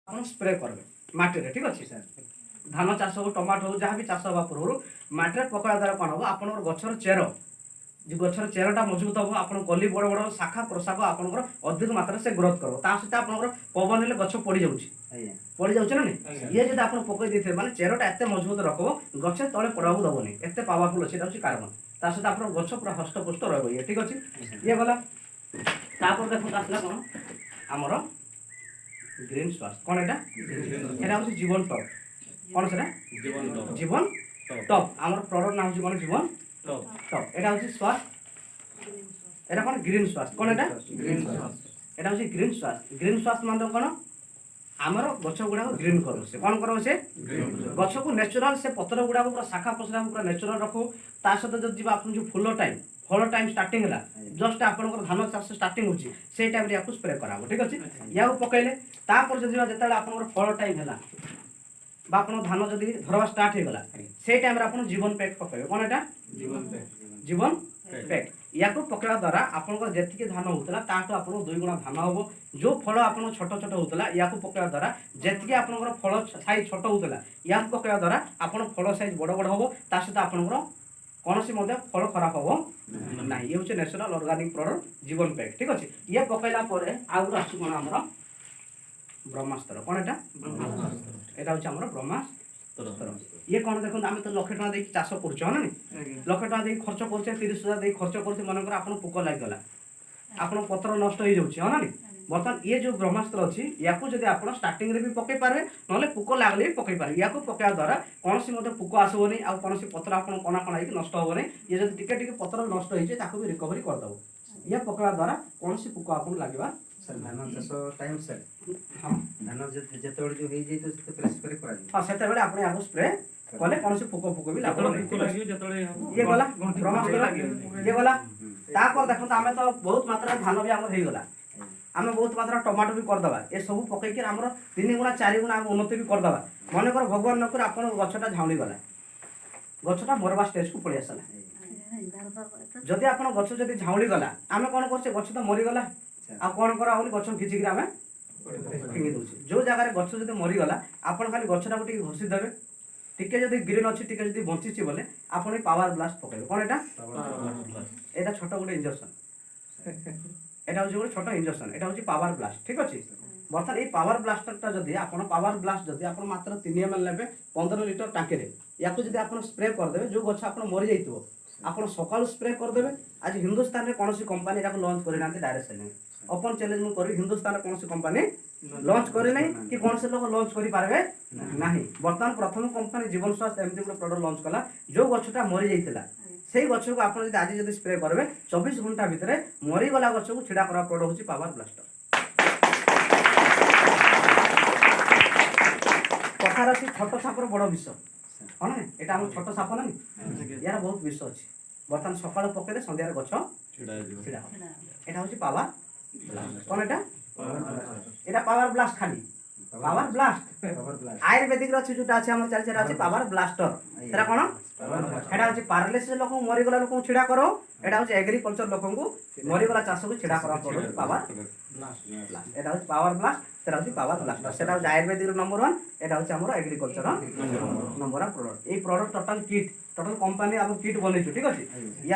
ଆପଣ ସ୍ପ୍ରେ କରିବେ ମାଟିରେ, ଠିକ୍ ଅଛି ସାର୍। ଧାନ ଚାଷ ହଉ, ଟମାଟୋ ହଉ, ଯାହା ବି ଚାଷ ହେବା ପୂର୍ବରୁ ମାଟିରେ ପକାଇବା ଦ୍ୱାରା କ'ଣ ହେବ, ଆପଣଙ୍କର ଗଛର ଚେର, যে গছর চেরটা মজবুত হব, আপনার কলি বড় বড় শাখা প্রশাখ আপনার অধিক মাত্রায় সে গ্রোথ করব। তা সহ আপনার পবন হলে গছ পড়ি যাচ্ছে, পড়ি যাচ্ছে না ইয়ে যদি আপনার পকাই দিয়ে মানে চেরটা এত মজবুত রাখব, গছের তলে পড়াবু দেবনি, এত পাওয়ারফুল আছে, এটা হচ্ছে কার্বন। তা সহ আপনার গছ পুরা হষ্টপুষ্ট রহব ইয়ে, ঠিক আছে। ইয়ে গলা তারপর দেখুন আসলে কোণ আমার গ্রিন সোয়ার্স, কোণ এটা হচ্ছে জীবন টপ। কোণ সেটা জীবন টপ, আমার প্রডক্ট নাম হচ্ছে কোণ জীবন টপ। এটা হচ্ছে সোয়ার্স, এটা কোণ গ্রিন সোয়ার্স। কোণ এটা হচ্ছে গ্রিন সোয়ার্স। গ্রিন সোয়ার্স মানে কোণ আমার গছ গুড়া গ্রিন করব, সে কোণ করব, সে গছকু ন্যাচুরাল সে পত্র গুড়া পুরা শাখা প্রশাখা পুরা ন্যাচুরাল রাখব। তা সହିତ যদি যা আপনার যে ফুল টাইম, ফল টাইম স্টার্টিং হলা, জস্ট আপনার ধান চাষ স্টার্টিং হচ্ছে, সেই টাইমে ইয়াকে স্প্রে করা হব, ঠিক আছে। ইয়াকে পকাইলে তারপর যদি যেতবে আপনার ফল টাইম হলা বা আপনার ধান যদি ধরবা স্টার্ট হয়ে গলা, সেই টাইমে আপনার জীবন প্যাক পকাইবে। কোণ এটা জীবন প্যাক। ইয়াকে পকাইবা দ্বারা আপনার যেতিকি ধান হোলা তাঠু আপনার 2 গুণা ধান হব। যে ফল আপনার ছোট ছোট হোলা ইয়াকে পকাইবা দ্বারা যেতিকি আপনার ফল সাইজ ছোট হোলা, ইয়াকে পকাইবা দ্বারা আপনার ফল সাইজ বড় বড় হব। তা সহ আপনার কৌশি ফল খারাপ হব না। ইয়ে হচ্ছে ন্যাচুরাল অর্গানিক প্রডক্ট জীবন প্যাক, ঠিক আছে। ইয়ে পকাইলা পরে আউর আসছে কোণ আমার ব্রহ্মাস্ত্র। কোণ এটা হচ্ছে আমার ব্রহ্মাস্ত্র। ইয়ে কোণ দেখুন, আমি তো লক্ষে টাকা দিয়ে চাষ করছি, হ্যাঁ না, লক্ষে টাকা দিয়ে খরচ করছে, 30,000 দিয়ে খরচ করছে, মনে করে আপনার পোক লাগিগলা, আপনার পত্র নষ্ট হয়ে যাচ্ছে, হ্যাঁ না। বর্তমান ইয়ে যে ব্রহ্মাস্ত্র অছি, ইয়াকু যদি আপনার স্টার্টিং রে বি পকাই পারবে, নহলে পোক লাগলে বি পকাই পারবে। ইয়াকু পকাইবা দ্বারা কৌশি পোক আসবনি, আর কৌশি পত্র আপনার কণা কণা হয়ে নষ্ট হবনি। ইয়ে যদি টিকে টিকে পত্র নষ্ট হয়েছে তাকে বি রিকভারি করদেব। ইয়ে পকাইবা দ্বারা কৌশি পোক আপনার লাগবা। ধান চাষ টাইম স্যার, হ্যাঁ ধান যেতবে যে হয়ে যাই তো স্প্রে করা যায়, হ্যাঁ সেতবে আপনি ইয়াকু স্প্রে কলে কৌশি পোক পোক বি লাগবে। ইয়ে গলা ব্রহ্মাস্ত্র, ইয়ে গলা তারপর দেখুন আমি তো বহুত মাত্রায় ধান বি আমার হয়ে গলা, আমি বহুত মাত্রা টমাটো বি করদেবা। এ সবু পকাইকি আমার 3 গুণা 4 গুণা আমি উন্নতি বি করদেবা। মনে কর ভগবান নকরে আপনার গছটা ঝাউলি গলা, গছটা মরবা স্টেজকু পড়ি আসলা। যদি আপনার গছ যদি ঝাউলি গলা, আমি কোণ করছে গছ তো মরিগলা, আর কোণ করা বলি গছ খিচিকি আমি ফিঙ্গি দেছি। যে জায়গায় গছ যদি মরিগলা আপনার খালি গছটা টিকে ঘষি দেবে, টিকে যদি গ্রিন অছি, টিকে যদি বঞ্চিছি বলে আপনি পাওয়ার ব্লাস্ট পকাইবে। কোণ এটা ছোট গোটে ইঞ্জেকশন, এটা হচ্ছে গোটে ছোট ইঞ্জেকশন, এটা হচ্ছে পাওয়ার ব্লাস্ট, ঠিক আছে। বর্তমান এই পাওয়ার ব্লাস্টরটা যদি আপনার পাওয়ার ব্লাস্ট যদি আপনার মাত্র 3 ml নেবে 15 লিটর টাঙ্কিরে, ইয়াকে যদি আপনার স্প্রে করদেবে, যে গছ আপনার মরি যাইব আপনার সকাল স্প্রে করদেবে। আজ হিন্দুস্তানের কোণী কোম্পানি এটা লঞ্চ করে না ডাইরেক্ট সেলিং, ওপেন চ্যালেঞ্জ মু করি, হিন্দুস্তানের কোণী কোম্পানি লঞ্চ করে নাই কি কোণী লোক লঞ্চ করে পারবে না। বর্তমান প্রথম কোম্পানি জীবন স্বাস্থ্য এমতি গোটে প্রডক্ট লঞ্চ কলা, যে গছটা মরি যাইতিলা সেই গছকু আপনার যদি আজ যদি স্প্রে করবে 24 ঘন্টা ভিতরে মরিগলা গছকু ছিড়া করা প্রডক্ট হচ্ছে পাওয়ার ব্লাস্টার। কথার আছে ছোট সাপর বড় বিষ, হ্যাঁ না, এটা আমার ছোট সাপ না, ইয়ার বহুত বিষ আছে। বর্তমান সকালে পকাইলে সন্ধ্যার গছ ছিড়া হবে। এটা হচ্ছে পাওয়ার ব্লাস্ট। কোণ এটা পাওয়ার ব্লাস্ট, খালি পাওয়ার ব্লাস্ট। আয়ুর্বেদিক আছে যেটা আছে আমার চালছে আছে পাওয়ার ব্লাস্টর। সেটা কোণ এটা হচ্ছে প্যারালাইসিস লোক মরিগলা লোক ছিড়া করো, এটা হচ্ছে এগ্রিকলচার লোক মরিগলা চাষকু ছিড়া করা পড়ে পাওয়ার ব্লাস্ট। এটা হচ্ছে পাওয়ার ব্লাস্ট, সেটা হচ্ছে পাওয়ার ব্লাস্টার। সেটা হচ্ছে আয়ুর্বেদিক নম্বর 1, এটা হচ্ছে আমার এগ্রিকলচার নম্বর 1 প্রডক্ট। এই product total kit, total company আমি কিট বনাইছু, ঠিক আছে। ইয়ার